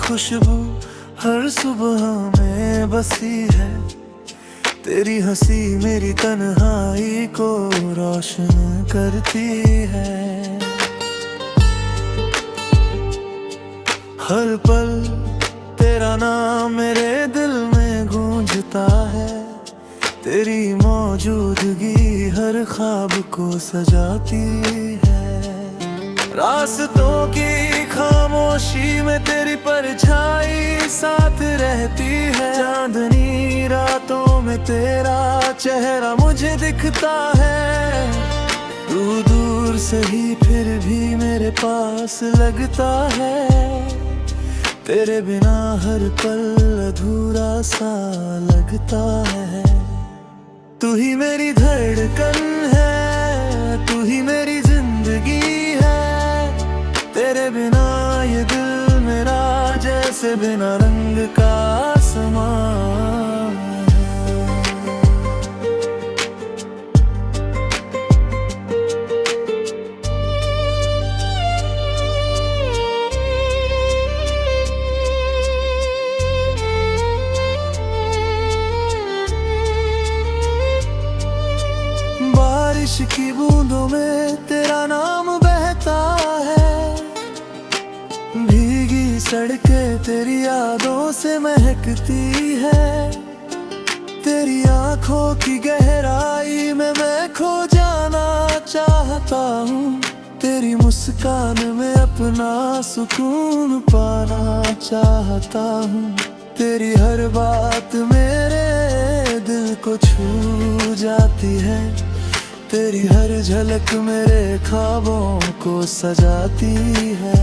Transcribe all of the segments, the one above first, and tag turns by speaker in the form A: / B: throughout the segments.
A: खुशबू हर सुबह में बसी है। तेरी हंसी मेरी तन्हाई को रोशन करती है। हर पल तेरा नाम मेरे दिल में गूंजता है। तेरी मौजूदगी हर ख्वाब को सजाती है। रास्तों की खामोशी में तेरी परछाई साथ रहती है। चांदनी रातों में तेरा चेहरा मुझे दिखता है। तू दूर से ही फिर भी मेरे पास लगता है। तेरे बिना हर पल अधूरा सा लगता है। तू ही मेरी धड़कन है, तू ही मेरी जिंदगी है। तेरे बिना ये दिल मेरा जैसे बिना रंग का आसमान है। बारिश की बूंदों में तेरा नाम बहता है। भीगी सड़कें तेरी यादों से महकती है। तेरी आंखों की गहराई में मैं खो जाना चाहता हूँ। तेरी मुस्कान में अपना सुकून पाना चाहता हूँ। तेरी हर बात मेरे दिल को छू जाती है। तेरी हर झलक मेरे ख्वाबों को सजाती है।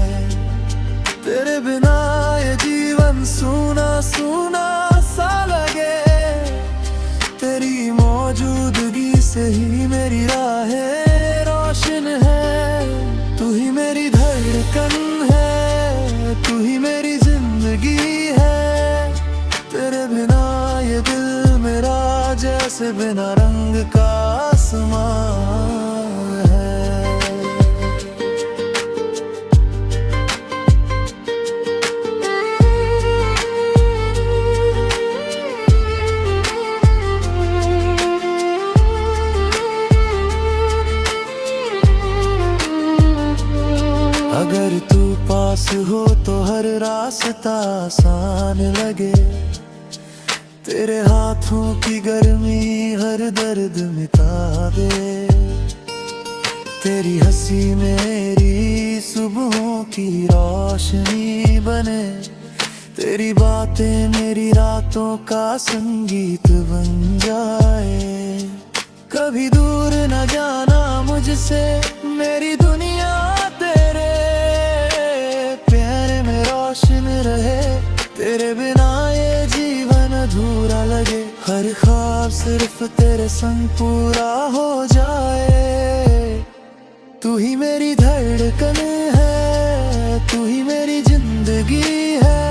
A: तेरे बिना ये जीवन सूना सूना सा लगे। तेरी मौजूदगी से ही मेरी राहें रोशन है। तू ही मेरी धड़कन है, तू ही मेरी जिंदगी है। तेरे बिना ये दिल मेरा जैसे बिना रंग का आसमान है। अगर तू पास हो तो हर रास्ता आसान लगे। तेरे हाथों की गर्मी हर दर्द मिटा दे। तेरी हंसी मेरी सुबहों की रोशनी बने। तेरी बातें मेरी रातों का संगीत बन जाए। कभी दूर न जाना मुझसे, मेरी दुनिया तेरे प्यार में रोशन रहे। तेरे बिना ये जीवन अधूरा लगे। हर ख्वाब सिर्फ तेरे संग पूरा हो जाए। तू ही मेरी धड़कन है, तू ही मेरी जिंदगी है।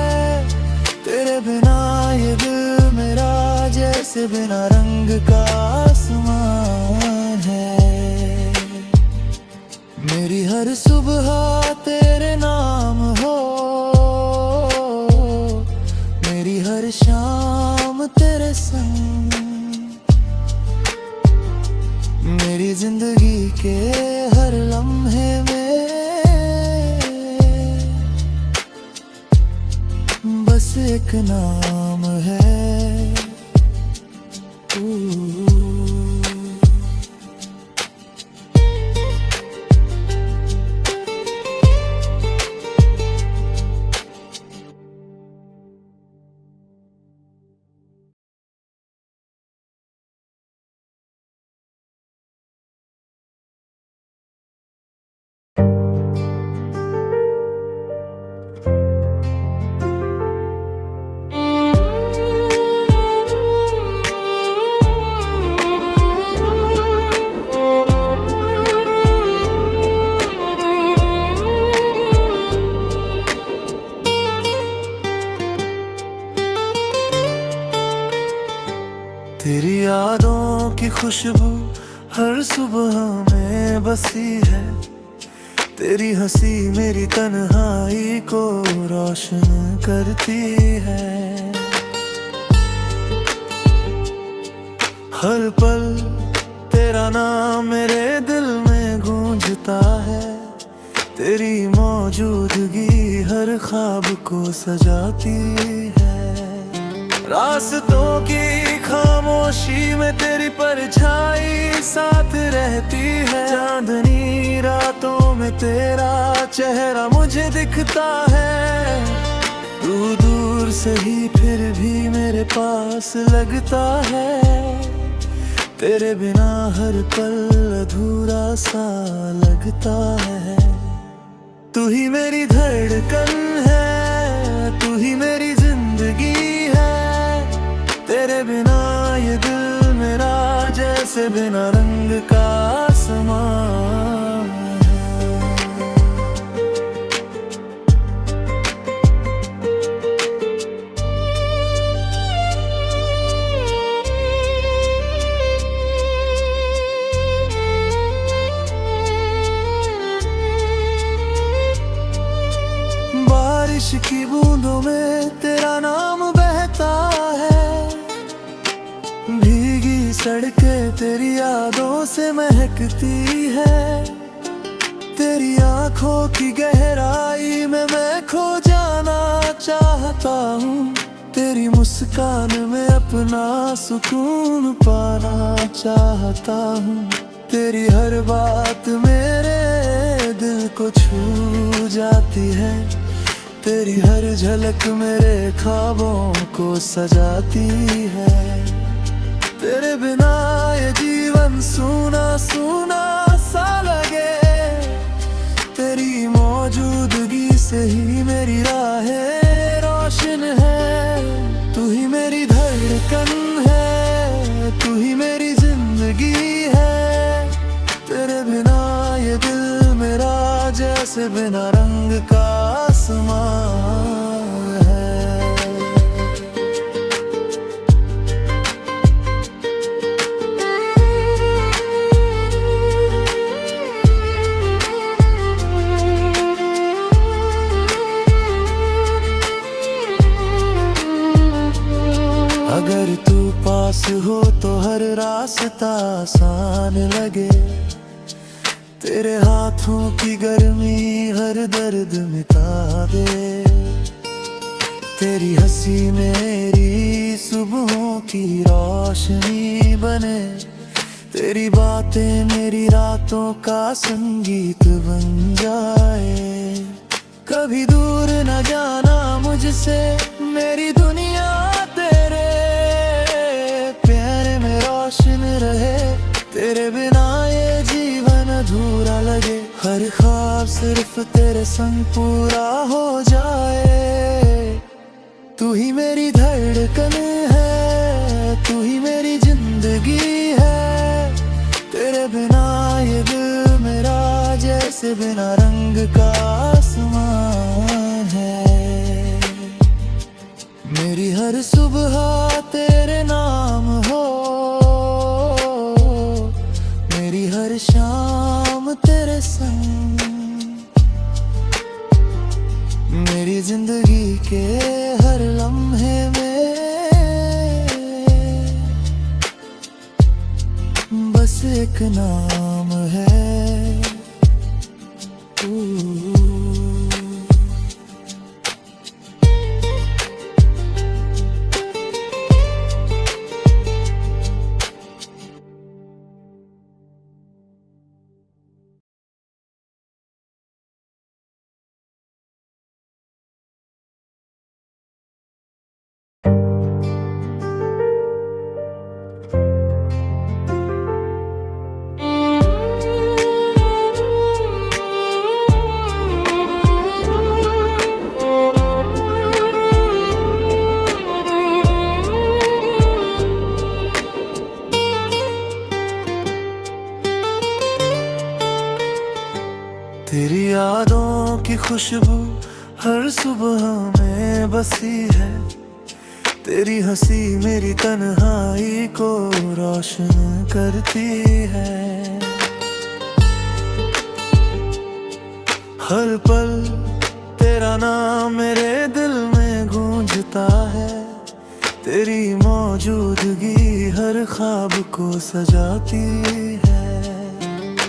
A: तेरे बिना ये दिल मेरा जैसे बिना रंग का आसमान है। मेरी हर सुबह तेरे नाम हो, मेरी हर शाम तेरे संग। मेरी जिंदगी के हर लम्हे में बस एक नाम है तू। तेरी यादों की खुशबू हर सुबह में बसी है। तेरी हंसी मेरी तन्हाई को रोशन करती है। हर पल तेरा नाम मेरे दिल में गूंजता है। तेरी मौजूदगी हर ख्वाब को सजाती है। रास्तों की खामोशी में तेरी परछाई साथ रहती है। चांदनी रातों में तेरा चेहरा मुझे दिखता है। तू दूर से ही फिर भी मेरे पास लगता है। तेरे बिना हर पल अधूरा सा लगता है। तू ही मेरी धड़कन है, तू ही मेरी जिंदगी है। तेरे बिना ये दिल मेरा जैसे बिना रंग का आसमान है। बारिश की बूंदों में तेरा नाम बहता है। भीगी सड़कें तेरी यादों से महकती है। तेरी आंखों की गहराई में मैं खो जाना चाहता हूँ। तेरी मुस्कान में अपना सुकून पाना चाहता हूँ। तेरी हर बात मेरे दिल को छू जाती है। तेरी हर झलक मेरे ख्वाबों को सजाती है। तेरे बिना ये जीवन सूना सूना सा लगे। तेरी मौजूदगी से ही मेरी राहें रोशन है। तू ही मेरी धड़कन है, तू ही मेरी जिंदगी है। तेरे बिना ये दिल मेरा जैसे बिना रंग का आसमान है। अगर तू पास हो तो हर रास्ता आसान लगे। तेरे हाथों की गर्मी हर दर्द मिटा दे। तेरी हंसी मेरी सुबहों की रोशनी बने। तेरी बातें मेरी रातों का संगीत बन जाए। कभी दूर न जाना मुझसे, मेरी दुनिया तेरे प्यारे में रोशन रहे। तेरे बिना ये जीवन अधूरा लगे। हर ख्वाब सिर्फ तेरे संग पूरा हो जाए। तू ही मेरी धड़कन है, तू ही मेरी जिंदगी है। तेरे बिना ये दिल मेरा जैसे बिना रंग का आसमान है। मेरी हर सुबह तेरे नाम हो, मेरी हर शाम तेरे संग। मेरी जिंदगी के हर लम्हे में बस एक नाम है तू। तेरी यादों की खुशबू हर सुबह में बसी है। तेरी हंसी मेरी तन्हाई को रोशन करती है। हर पल तेरा नाम मेरे दिल में गूंजता है। तेरी मौजूदगी हर ख्वाब को सजाती है।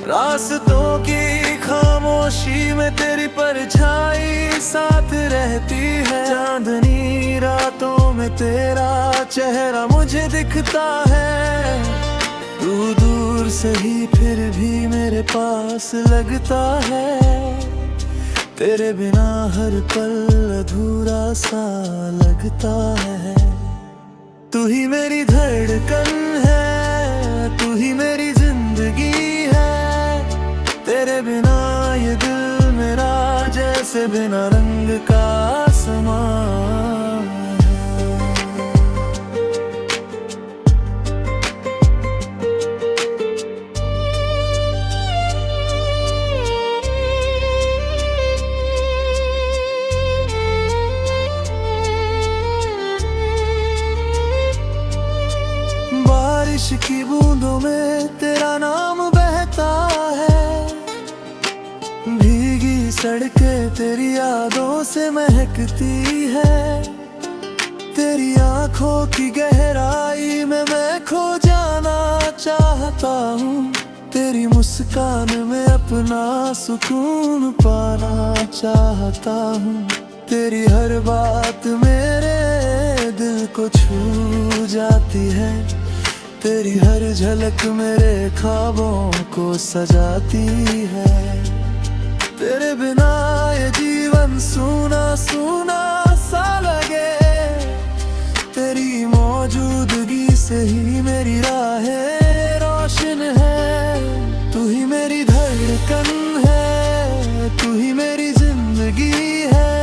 A: रास्तों की खामोशी में तेरी परछाई साथ रहती है। चांदनी रातों में तेरा चेहरा मुझे दिखता है। तू दूर से ही फिर भी मेरे पास लगता है। तेरे बिना हर पल अधूरा सा लगता है। तू ही मेरी धड़कन है, तू ही मेरी जिंदगी है। तेरे बिना ये दिल मेरा जैसे बिना रंग का आसमान है। बारिश की बूंदों में तेरा नाम बहता है। भीगी सड़कें तेरी यादों से महकती है। तेरी आंखों की गहराई में मैं खो जाना चाहता हूँ। तेरी मुस्कान में अपना सुकून पाना चाहता हूँ। तेरी हर बात मेरे दिल को छू जाती है। तेरी हर झलक मेरे ख्वाबों को सजाती है। तेरे बिना ये जीवन सूना सूना सा लगे। तेरी मौजूदगी से ही मेरी राहें रोशन है। तू ही मेरी धड़कन है, तू ही मेरी जिंदगी है।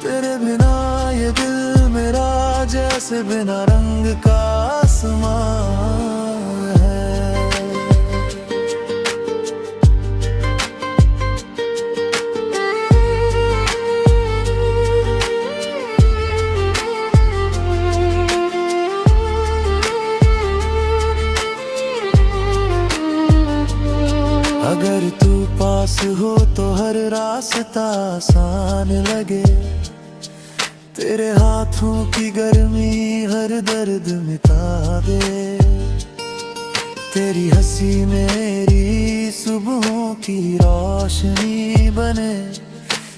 A: तेरे बिना ये दिल मेरा जैसे बिना रंग का आसमान है। अगर तू पास हो तो हर रास्ता आसान लगे। तेरे हाथों की गर्मी हर दर्द मिटा दे। तेरी हंसी मेरी सुबहों की रोशनी बने।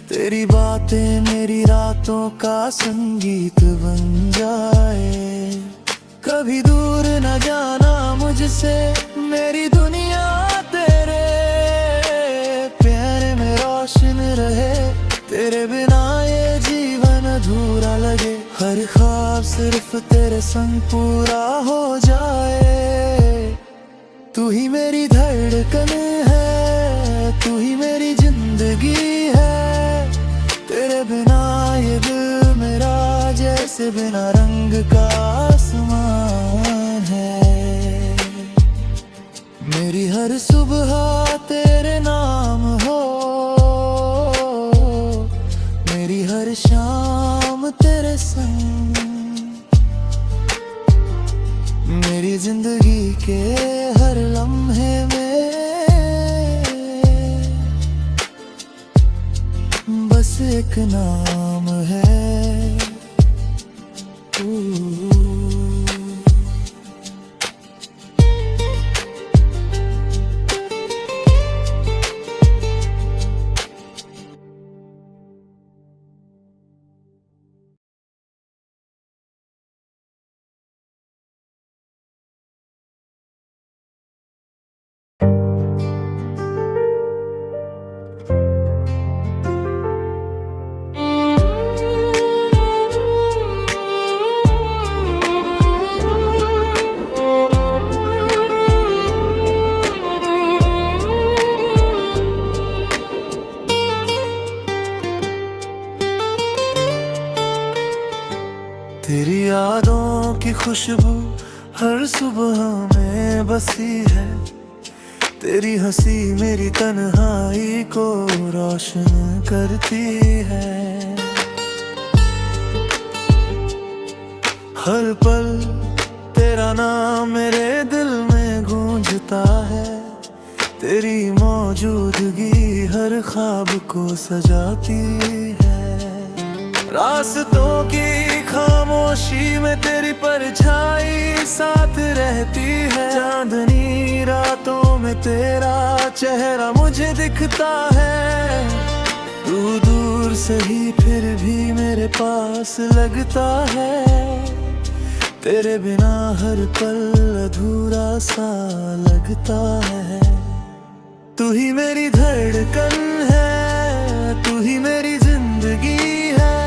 A: तेरी बातें मेरी रातों का संगीत बन जाए। कभी दूर न जाना मुझसे, मेरी दुनिया तेरे प्यार में रोशन रहे। तेरे बिना ये जीवन अधूरा लगे। हर ख्वाब सिर्फ तेरे संग पूरा हो जाए। तू ही मेरी धड़कन है, तू ही मेरी जिंदगी है। तेरे बिना ये दिल मेरा जैसे बिना रंग का आसमान है। मेरी हर सुबह तेरे नाम हो, मेरी हर शाम तेरे संग। मेरी जिंदगी के हर लम्हे में बस एक नाम है तू। तेरी यादों की खुशबू हर सुबह में बसी है। तेरी हंसी मेरी तन्हाई को रोशन करती है। हर पल तेरा नाम मेरे दिल में गूंजता है। तेरी मौजूदगी हर ख्वाब को सजाती है। रास्तों की खामोशी में तेरी परछाई साथ रहती है। चांदनी रातों में तेरा चेहरा मुझे दिखता है। तू दूर से ही फिर भी मेरे पास लगता है। तेरे बिना हर पल अधूरा सा लगता है। तू ही मेरी धड़कन है, तू ही मेरी जिंदगी है।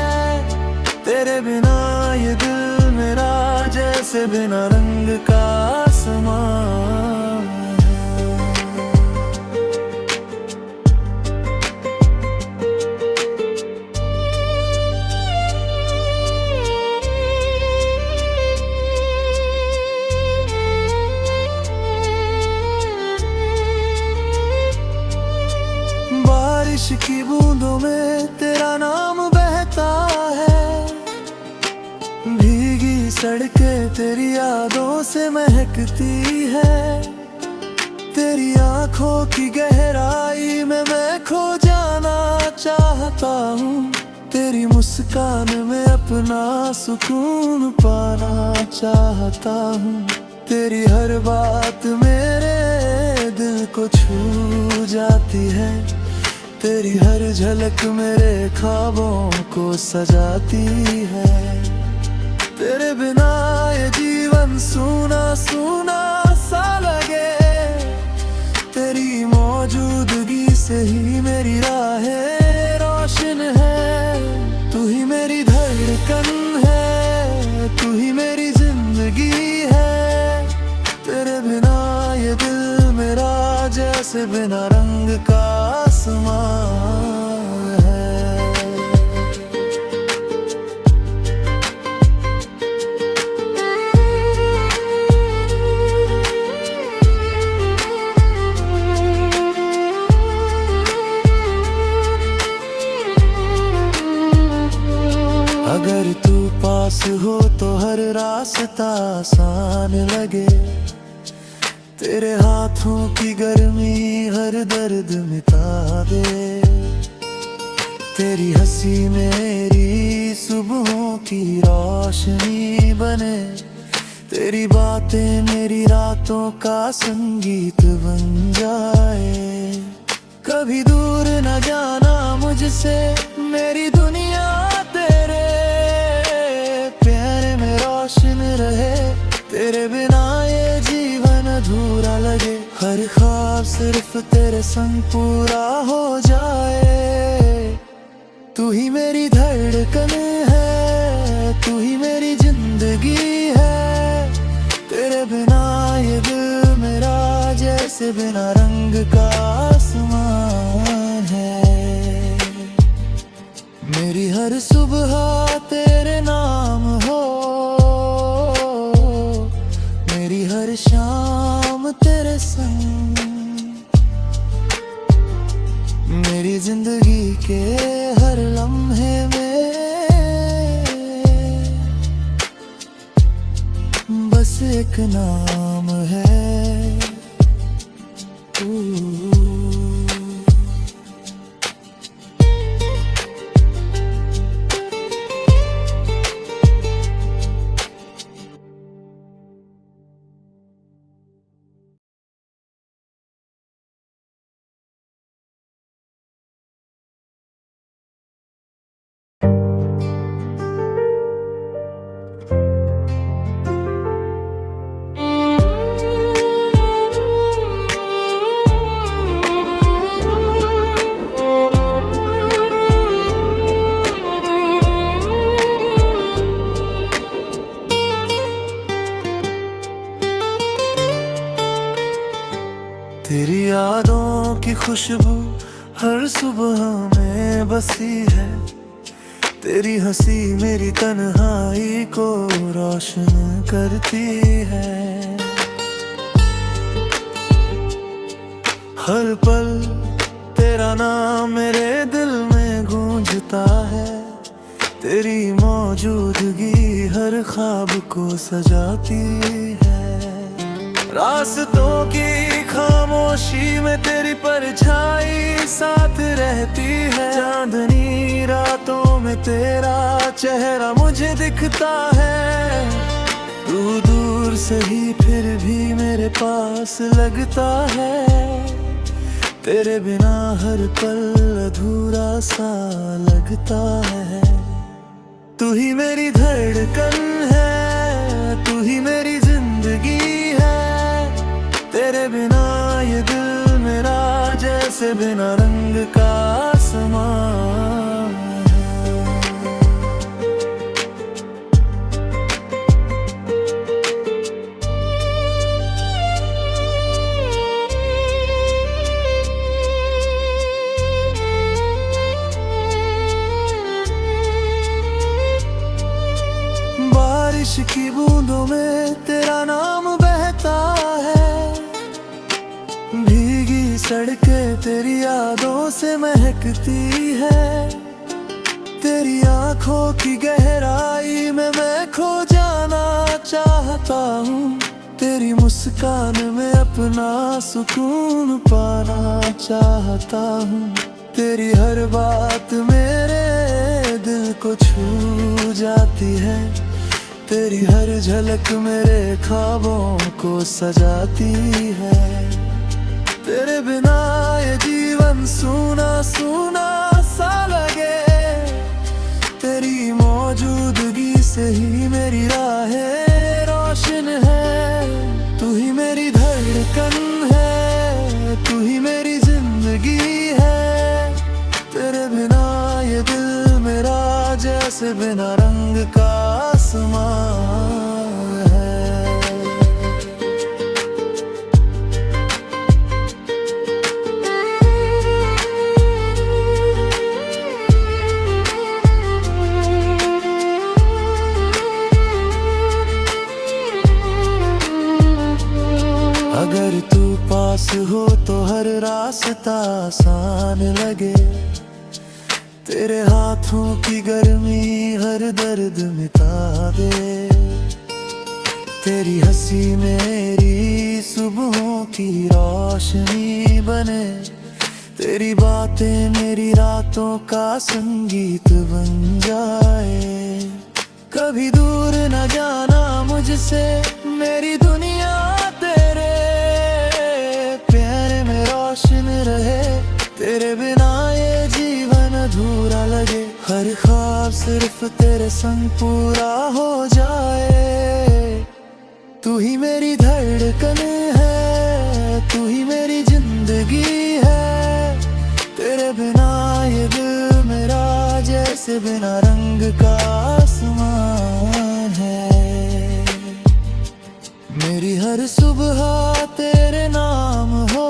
A: तेरे बिना ये दिल मेरा जैसे बिना रंग का आसमान है। बारिश की बूंदों में तेरा नाम बहता है। भीगी सड़कें तेरी यादों से महकती है। तेरी आंखों की गहराई में मैं खो जाना चाहता हूँ। तेरी मुस्कान में अपना सुकून पाना चाहता हूँ। तेरी हर बात मेरे दिल को छू जाती है। तेरी हर झलक मेरे ख्वाबों को सजाती है। तेरे बिना ये जीवन सूना सूना सा लगे। तेरी मौजूदगी से ही मेरी राहें रोशन है। तू ही मेरी धड़कन है, तू ही मेरी जिंदगी है। तेरे बिना ये दिल मेरा जैसे बिना रंग का आसमान है। अगर तू पास हो तो हर रास्ता आसान लगे। तेरे हाथों की गर्मी हर दर्द मिटा दे। तेरी हंसी मेरी सुबहों की रोशनी बने। तेरी बातें मेरी रातों का संगीत बन जाए। कभी दूर न जाना मुझसे, मेरी दुनिया तेरे प्यार में रोशन रहे। तेरे बिना ये जीवन अधूरा लगे। हर ख्वाब सिर्फ तेरे संग पूरा हो जाए। तू ही मेरी धड़कन है, तू ही मेरी जिंदगी है। तेरे बिना ये दिल मेरा जैसे बिना रंग का आसमान है। मेरी हर सुबह तेरे नाम हो, मेरी हर शाम तेरे संग। मेरी जिंदगी के हर लम्हे में बस एक नाम है तू। तेरी यादों की खुशबू हर सुबह में बसी है। तेरी हंसी मेरी तन्हाई को रोशन करती है। हर पल तेरा नाम मेरे दिल में गूंजता है। तेरी मौजूदगी हर ख्वाब को सजाती है। रास्तों की खामोशी खामोशी में तेरी परछाई साथ रहती है। चांदनी रातों में तेरा चेहरा मुझे दिखता है। तू दूर से ही फिर भी मेरे पास लगता है। तेरे बिना हर पल अधूरा सा लगता है। तू ही मेरी धड़कन है, तू ही मेरी जिंदगी है। तेरे बिना ये दिल मेरा जैसे बिना रंग का आसमान है। बारिश की बूंदों में तेरा नाम बहता है। भीगी सड़कें तेरी यादों से महकती है। तेरी आंखों की गहराई में मैं खो जाना चाहता हूँ। तेरी मुस्कान में अपना सुकून पाना चाहता हूँ। तेरी हर बात मेरे दिल को छू जाती है। तेरी हर झलक मेरे ख्वाबों को सजाती है। तेरे बिना ये जीवन सूना सूना सा लगे। तेरी मौजूदगी से ही मेरी राहें रोशन है। तू ही मेरी धड़कन है, तू ही मेरी जिंदगी है। तेरे बिना ये दिल मेरा जैसे बिना रंग का आसमान है। अगर तू पास हो तो हर रास्ता आसान लगे। तेरे हाथों की गर्मी हर दर्द मिटा दे। तेरी हंसी मेरी सुबहों की रोशनी बने। तेरी बातें मेरी रातों का संगीत बन जाए। कभी दूर न जाना मुझसे मेरी दुनिया तेरे प्यार में रोशन रहे। तेरे बिना ये जीवन अधूरा लगे। हर ख्वाब सिर्फ तेरे संग पूरा हो जाए। तू ही मेरी धड़कन है, तू ही मेरी जिंदगी है। तेरे बिना ये दिल मेरा जैसे बिना रंग का आसमान है। मेरी हर सुबह तेरे नाम हो,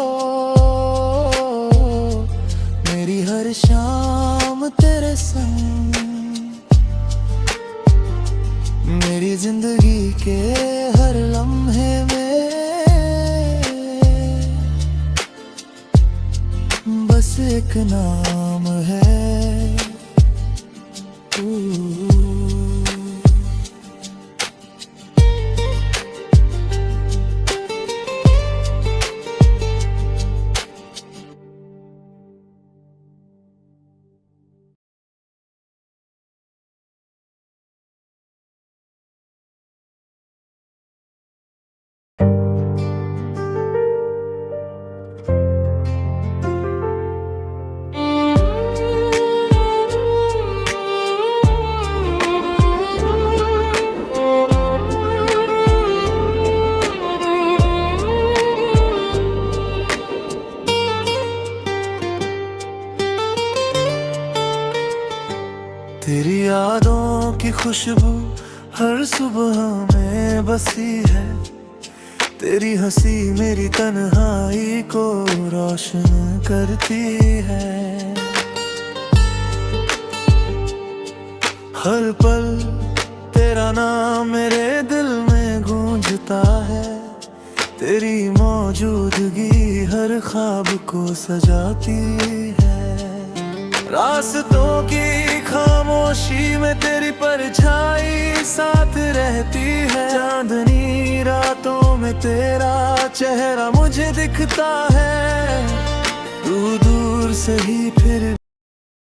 A: मेरी हर शाम तेरे संग। मेरी जिंदगी के हर लम्हे में बस एक नाम है तू। तेरी यादों की खुशबू हर सुबह में बसी है। तेरी हंसी मेरी तन्हाई को रोशन करती है। हर पल तेरा नाम मेरे दिल में गूंजता है। तेरी मौजूदगी हर ख्वाब को सजाती है। रास्तों की खामोशी में तेरी परछाई साथ रहती है। चांदनी रातों में तेरा चेहरा मुझे दिखता है, तू दूर से ही फिर